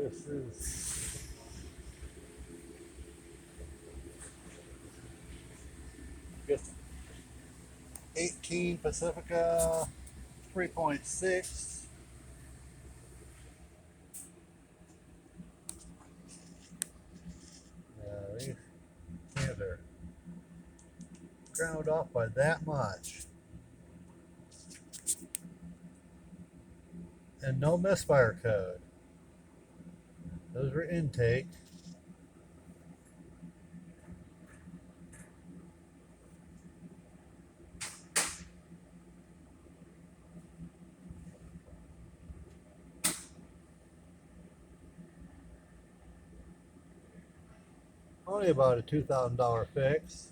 This is 18 Pacifica 3.6. These cans are ground off by that much. And no misfire code. Those were intake. Only about a $2,000 fix.